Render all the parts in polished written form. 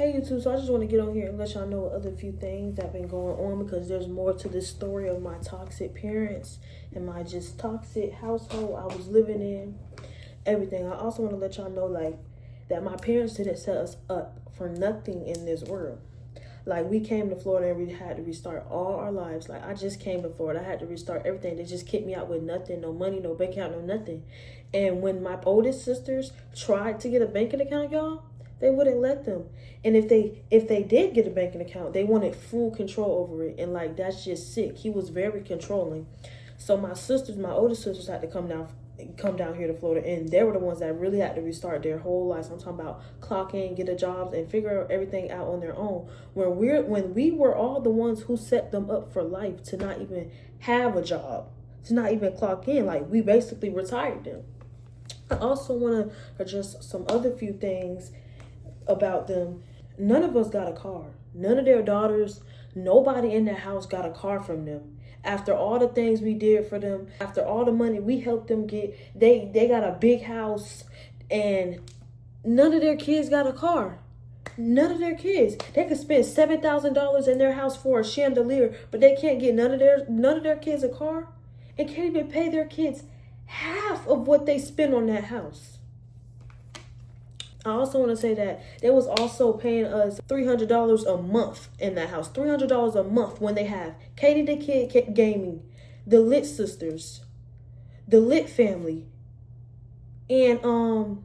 Hey YouTube, so I just want to get on here and let y'all know other few things that have been going on, because there's more to this story of my toxic parents and my just toxic household I was living in, everything. I also want to let y'all know that my parents didn't set us up for nothing in this world. Like, we came to Florida and we had to restart all our lives. Like, I just came to Florida. I had to restart everything. They just kicked me out with nothing, no money, no bank account, no nothing. And when my oldest sisters tried to get a banking account, y'all, they wouldn't let them. And if they did get a banking account, they wanted full control over it. And like, that's just sick. He was very controlling. So my oldest sisters had to come down here to Florida, and they were the ones that really had to restart their whole lives. I'm talking about clock in, get a job, and figure everything out on their own. When we were all the ones who set them up for life to not even have a job, to not even clock in. Like, we basically retired them. I also want to address some other few things about them. None of us got a car. None of their daughters, nobody in the house got a car from them. After all the things we did for them, after all the money we helped them get, they got a big house, and none of their kids got a car. None of their kids. They could spend $7,000 in their house for a chandelier, but they can't get none of their kids a car, and can't even pay their kids half of what they spend on that house. I also want to say that they was also paying us $300 a month in that house. $300 a month when they have Katie the Kid Gaming, the Lit Sisters, the Lit Family, and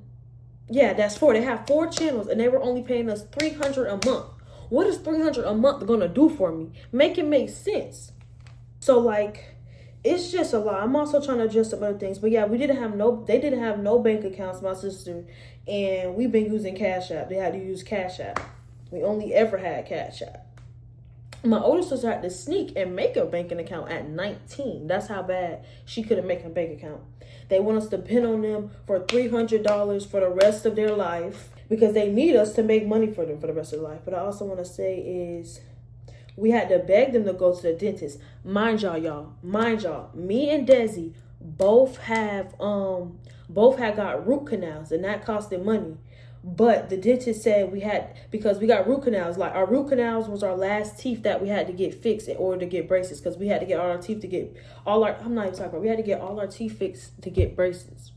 yeah, that's 4. They have 4 channels, and they were only paying us $300 a month. What is $300 a month gonna do for me? Make it make sense. So like, it's just a lot. I'm also trying to address some other things. But yeah, they didn't have no bank accounts, my sister. And we've been using Cash App. They had to use Cash App. We only ever had Cash App. My older sister had to sneak and make a banking account at 19. That's how bad she couldn't make a bank account. They want us to depend on them for $300 for the rest of their life, because they need us to make money for them for the rest of their life. But I also want to say is, we had to beg them to go to the dentist. Mind y'all. Me and Desi both had got root canals, and that costed money. But the dentist said because we got root canals, like our root canals was our last teeth that we had to get fixed in order to get braces, because we had to get all our teeth to get we had to get all our teeth fixed to get braces.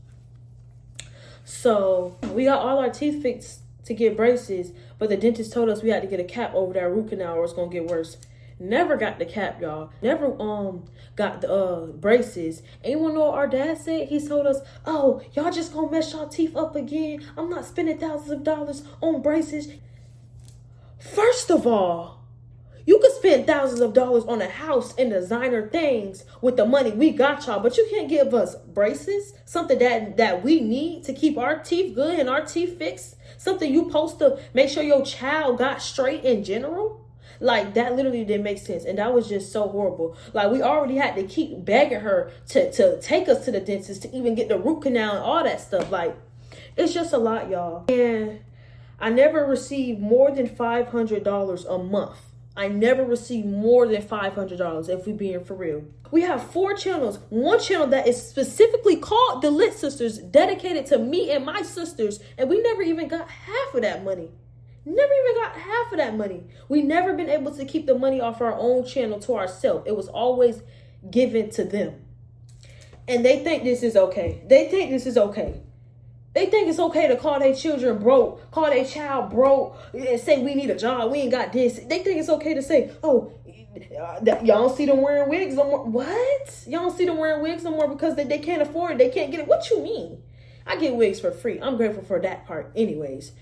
So we got all our teeth fixed to get braces, but the dentist told us we had to get a cap over that root canal or it's gonna get worse. Never got the cap, y'all. Never got the braces. And you wanna know what our dad said? He told us, oh, y'all just gonna mess y'all teeth up again. I'm not spending thousands of dollars on braces. First of all, you could spend thousands of dollars on a house and designer things with the money we got y'all, but you can't give us braces, something that we need to keep our teeth good and our teeth fixed, something you supposed to make sure your child got straight in general. Like, that literally didn't make sense, and that was just so horrible. Like, we already had to keep begging her to take us to the dentist to even get the root canal and all that stuff. Like, it's just a lot, y'all. And I never received more than $500 a month. I never received more than $500, if we being for real. We have 4 channels. One channel that is specifically called The Lit Sisters, dedicated to me and my sisters, and we never even got half of that money. Never even got half of that money. We never been able to keep the money off our own channel to ourselves. It was always given to them. And they think this is okay. They think it's okay to call their children broke, call their child broke, and say we need a job, we ain't got this. They think it's okay to say, oh, y'all don't see them wearing wigs no more. What? Y'all don't see them wearing wigs no more because they can't afford it. They can't get it. What you mean? I get wigs for free. I'm grateful for that part anyways.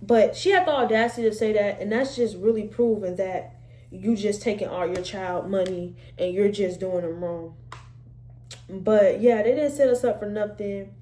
But she had the audacity to say that, and that's just really proving that you just taking all your child money and you're just doing them wrong. But yeah, they didn't set us up for nothing.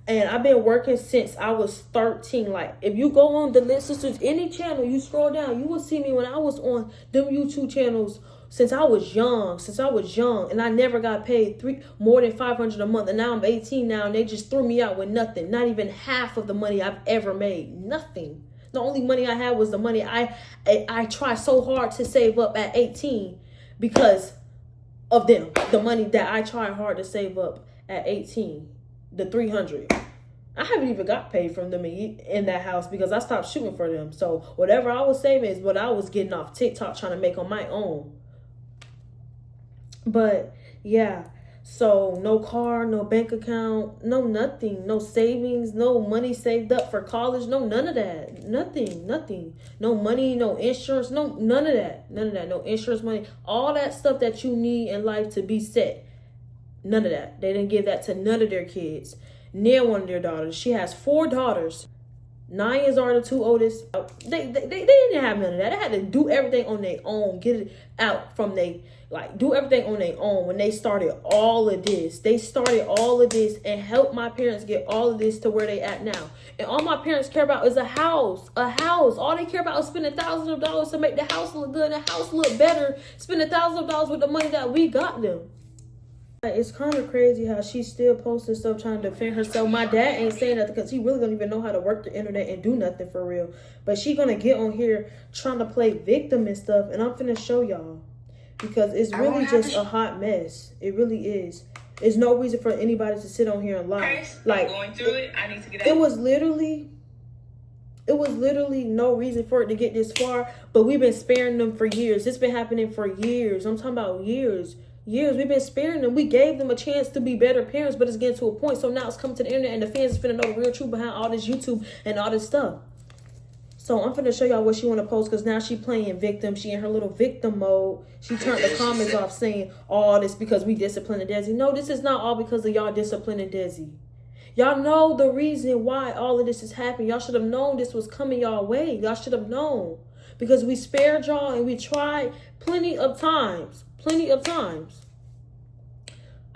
And I've been working since I was 13. Like, if you go on the Lit Sisters, any channel, you scroll down, you will see me when I was on them YouTube channels since I was young. And I never got paid more than $500 a month. And now I'm 18 now, and they just threw me out with nothing. Not even half of the money I've ever made. Nothing. The only money I had was the money I tried so hard to save up at 18 because of them. The money that I tried hard to save up at 18. The 300. I haven't even got paid from them in that house because I stopped shooting for them. So whatever I was saving is what I was getting off TikTok trying to make on my own. But yeah, so no car, no bank account, no nothing, no savings, no money saved up for college, no none of that. Nothing. No money, no insurance, none of that. No insurance money. All that stuff that you need in life to be set. None of that. They didn't give that to none of their kids. Near one of their daughters. She has 4 daughters. 9 years are the 2 oldest. They didn't have none of that. They had to do everything on their own. Get it out from do everything on their own. When they started all of this, and helped my parents get all of this to where they at now. And all my parents care about is a house. All they care about is spending thousands of dollars to make the house look good and the house look better. Spending thousands of dollars with the money that we got them. It's kind of crazy how she's still posting stuff trying to defend herself. My dad ain't saying nothing because he really don't even know how to work the internet and do nothing for real. But she gonna get on here trying to play victim and stuff, and I'm finna show y'all because it's really just a hot mess. It really is. There's no reason for anybody to sit on here and lie. Like going through it, I need to get out. It was literally no reason for it to get this far. But we've been sparing them for years. It's been happening for years. I'm talking about years. We've been sparing them. We gave them a chance to be better parents, but it's getting to a point. So now it's coming to the internet and the fans is finna know the real truth behind all this YouTube and all this stuff. So I'm finna show y'all what she want to post because now she playing victim. She in her little victim mode. She turned the comments off saying all this because we disciplining Desi. No, this is not all because of y'all disciplining Desi. Y'all know the reason why all of this is happening. Y'all should have known this was coming y'all way. Y'all should have known because we spared y'all and we tried plenty of times.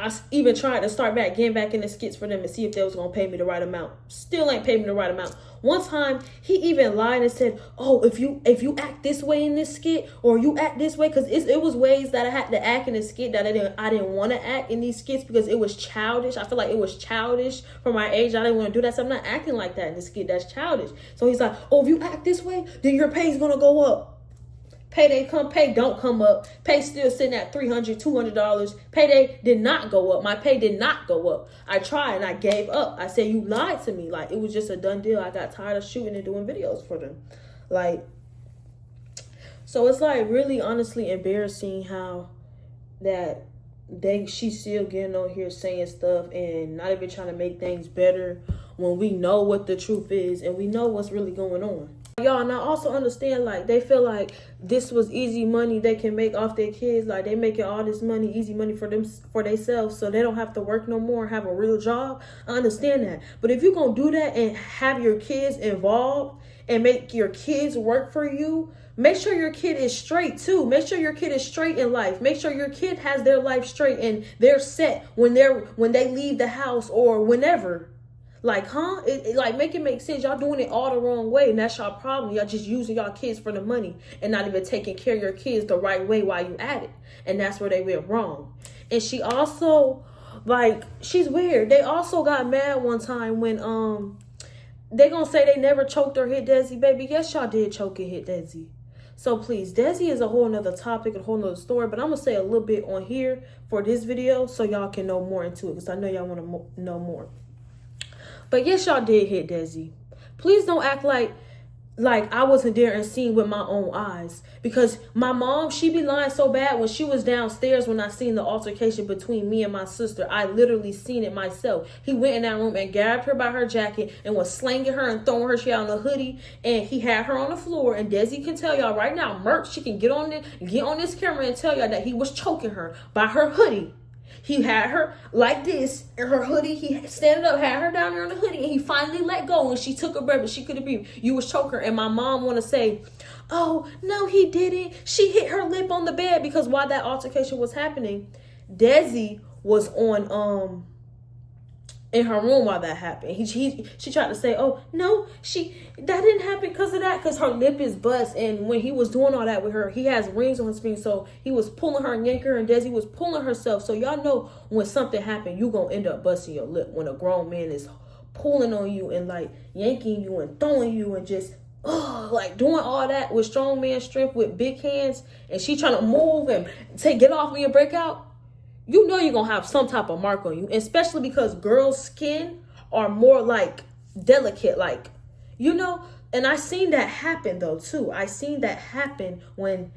I even tried to start getting back in the skits for them and see if they was going to pay me the right amount. Still ain't paid me the right amount. One time, he even lied and said, oh, if you act this way in this skit, or you act this way, because it was ways that I had to act in the skit that I didn't want to act in these skits because it was childish. I feel like it was childish for my age. I didn't want to do that, so I'm not acting like that in the skit. That's childish. So he's like, oh, if you act this way, then your pay's going to go up. Payday come, pay don't come up. Pay still sitting at $300, $200. Payday did not go up. My pay did not go up. I tried and I gave up. I said, you lied to me. Like, it was just a done deal. I got tired of shooting and doing videos for them. Like, so it's like really honestly embarrassing how that she's still getting on here saying stuff and not even trying to make things better when we know what the truth is and we know what's really going on. Y'all, and I also understand, like, they feel like this was easy money they can make off their kids. Like, they making all this money, easy money for themselves, so they don't have to work no more, have a real job. I understand that. But if you're going to do that and have your kids involved and make your kids work for you, make sure your kid is straight, too. Make sure your kid is straight in life. Make sure your kid has their life straight and they're set when they leave the house or whenever. Like, huh? Like, make it make sense. Y'all doing it all the wrong way, and that's y'all problem. Y'all just using y'all kids for the money and not even taking care of your kids the right way while you at it. And that's where they went wrong. And she also, like, she's weird. They also got mad one time when they gonna say they never choked or hit Desi. Baby, yes, y'all did choke and hit Desi. So please, Desi is a whole nother topic, a whole nother story, but I'm gonna say a little bit on here for this video so y'all can know more into it because I know y'all want to know more. But yes, y'all did hit Desi. Please don't act like I wasn't there and seen with my own eyes. Because my mom, she be lying so bad. When she was downstairs when I seen the altercation between me and my sister, I literally seen it myself. He went in that room and grabbed her by her jacket and was slanging her and throwing her. She had on a hoodie and he had her on the floor. And Desi can tell y'all right now, Merch, she can get on this camera and tell y'all that he was choking her by her hoodie. He had her like this in her hoodie. He standing up, had her down there in the hoodie, and he finally let go. And she took a breath, but she couldn't breathe. You was choking her. And my mom want to say, oh, no, he didn't. She hit her lip on the bed because while that altercation was happening, Desi was on in her room while that happened. She tried to say, oh, no, that didn't happen because of that, because her lip is bust. And when he was doing all that with her, he has rings on his finger. So he was pulling her and yanking her, and Desi was pulling herself. So y'all know when something happened, you going to end up busting your lip when a grown man is pulling on you and like yanking you and throwing you and just like doing all that with strong man strength with big hands. And she trying to move and get off when you break out. You know you're going to have some type of mark on you, especially because girls' skin are more like delicate, like, you know. And I seen that happen though too. I seen that happen when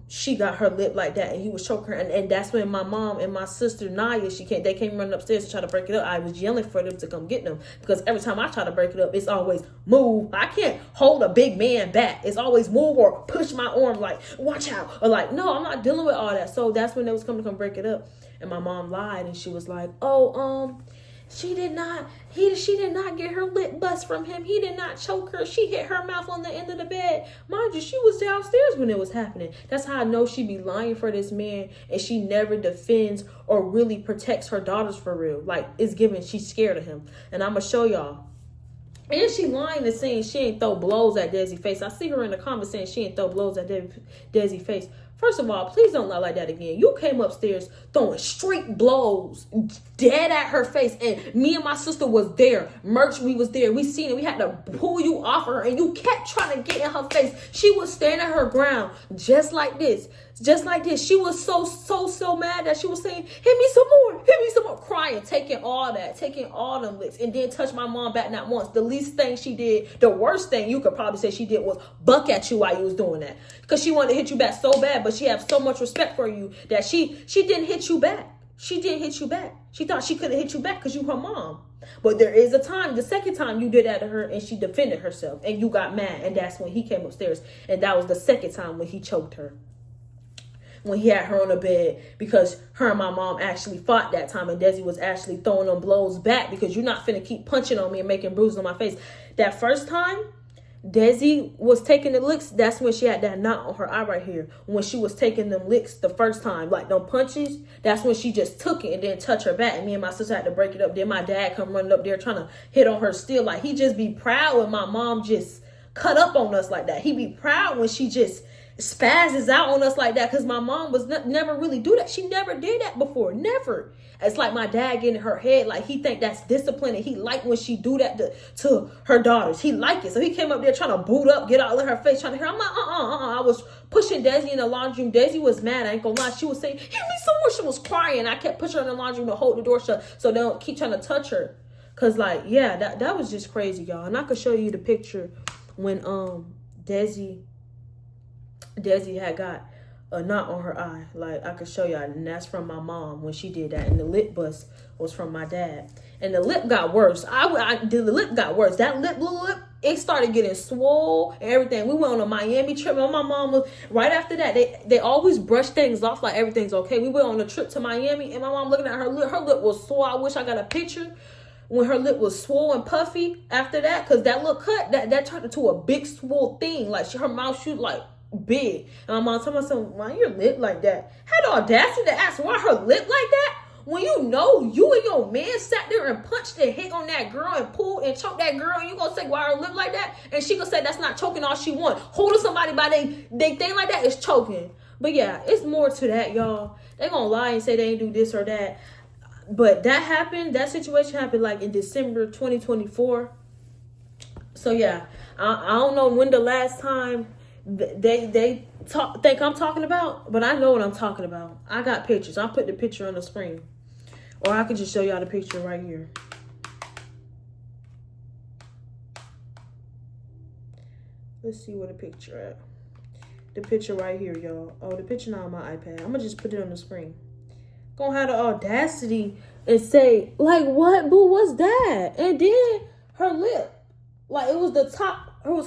she got her lip like that and he was choking her, and that's when my mom and my sister Naya, they came running upstairs to try to break it up. I was yelling for them to come get them, because every time I try to break it up, it's always move. I can't hold a big man back. It's always move or push my arm, like watch out, or like, no, I'm not dealing with all that. So that's when they was coming to come break it up. And my mom lied, and she was like, oh, she did not get her lip bust from him. He did not choke her. She hit her mouth on the end of the bed. Mind you, she was downstairs when it was happening. That's how I know she be lying for this man, and she never defends or really protects her daughters for real. Like, it's given she's scared of him. And I'm going to show y'all. And she lying and saying she ain't throw blows at Desi's face. I see her in the comments saying she ain't throw blows at Desi's face. First of all, please don't lie like that again. You came upstairs throwing straight blows dead at her face, and me and my sister was there. Merch, we was there. We seen it. We had to pull you off of her, and you kept trying to get in her face. She was standing her ground just like this. Just like this. She was so mad that she was saying, hit me some more, crying, taking all them licks, and then touch my mom back not once. The least thing she did, the worst thing you could probably say she did, was buck at you while you was doing that, because she wanted to hit you back so bad, but she has so much respect for you that she didn't hit you back. She didn't hit you back. She thought she couldn't hit you back because you her mom. But there is a time, the second time you did that to her, and she defended herself, and you got mad, and that's when he came upstairs, and that was the second time when he choked her. When he had her on the bed, because her and my mom actually fought that time, and Desi was actually throwing them blows back, because you're not finna keep punching on me and making bruises on my face. That first time Desi was taking the licks, that's when she had that knot on her eye right here. When she was taking them licks the first time, like them punches, that's when she just took it and then touched her back. And me and my sister had to break it up. Then my dad come running up there trying to hit on her still. Like, he just be proud when my mom just cut up on us like that. He be proud when she just spazzes out on us like that, because my mom was never really do that. She never did that before. Never. It's like my dad getting in her head, like he think that's discipline, and he like when she do that to her daughters. He like it. So he came up there trying to boot up, get all in her face, trying to hear. I'm like, I was pushing Desi in the laundry room. Desi was mad. I ain't gonna lie. She was saying, hit me some more. She was crying. I kept pushing her in the laundry room to hold the door shut so they don't keep trying to touch her. Cause like, yeah, that was just crazy, y'all. And I could show you the picture when Desi had got a knot on her eye. Like, I could show y'all, and that's from my mom when she did that. And the lip bust was from my dad. And the lip got worse. The lip got worse. That little lip, it started getting swole and everything. We went on a Miami trip, and my mom was, right after that, they always brush things off like everything's okay. We went on a trip to Miami, and my mom looking at her lip was swole. I wish I got a picture when her lip was swole and puffy after that, because that little cut, that turned into a big swole thing. Like, her mouth shoot like big. And my mom told me, why your lip like that? Had the audacity to ask why her lip like that, when you know you and your man sat there and punched and hit on that girl and pulled and choked that girl, and you gonna say why her lip like that? And she gonna say that's not choking all she want. Holding somebody by they thing like that is choking. But yeah, it's more to that, y'all. They gonna lie and say they ain't do this or that. But that situation happened like in December 2024. So yeah, I don't know when the last time they think I'm talking about, but I know what I'm talking about. I got pictures. I'll put the picture on the screen, or I could just show y'all the picture right here. Let's see where the picture at. The picture right here, y'all. Oh, the picture not on my iPad. I'm gonna just put it on the screen. Gonna have the audacity and say, like, what, boo, what's that? And then her lip, like, it was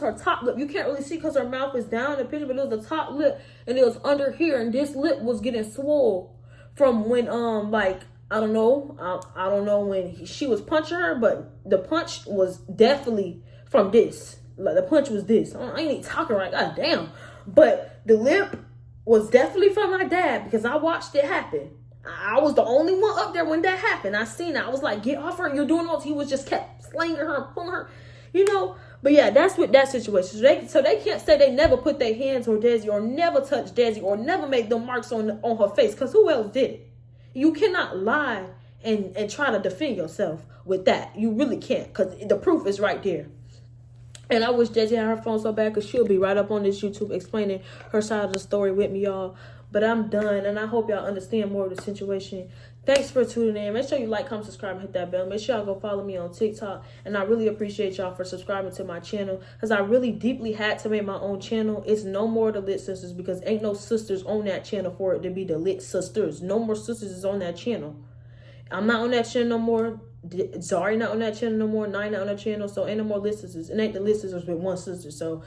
her top lip. You can't really see because her mouth is down in the picture, but it was the top lip, and it was under here, and this lip was getting swole from when like, I don't know when she was punching her, but the punch was definitely from this. Like, the punch was this. I ain't even talking right, god damn. But the lip was definitely from my dad, because I watched it happen. I was the only one up there when that happened. I seen it. I was like, get off her. You're doing all. He was just kept slinging her and pulling her, you know. But yeah, that's what that situation. So they can't say they never put their hands on Desi, or never touched Desi, or never made the marks on her face, because who else did it? You cannot lie and try to defend yourself with that. You really can't, because the proof is right there. And I wish Desi had her phone so bad, because she'll be right up on this YouTube explaining her side of the story with me, y'all. But I'm done, and I hope y'all understand more of the situation. Thanks for tuning in. Make sure you like, comment, subscribe, and hit that bell. Make sure y'all go follow me on TikTok. And I really appreciate y'all for subscribing to my channel, because I really deeply had to make my own channel. It's no more The Lit Sisters, because ain't no sisters on that channel for it to be The Lit Sisters. No more sisters is on that channel. I'm not on that channel no more. Zari not on that channel no more. Nine not on that channel. So ain't no more Lit Sisters. It ain't The Lit Sisters with one sister. So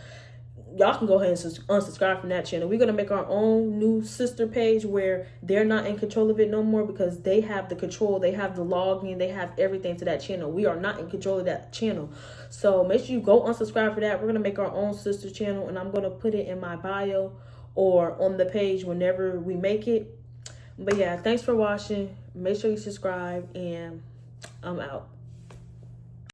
y'all can go ahead and unsubscribe from that channel. We're going to make our own new sister page where they're not in control of it no more, because they have the control. They have the login. They have everything to that channel. We are not in control of that channel. So make sure you go unsubscribe for that. We're going to make our own sister channel, and I'm going to put it in my bio or on the page whenever we make it. But yeah, thanks for watching. Make sure you subscribe, and I'm out.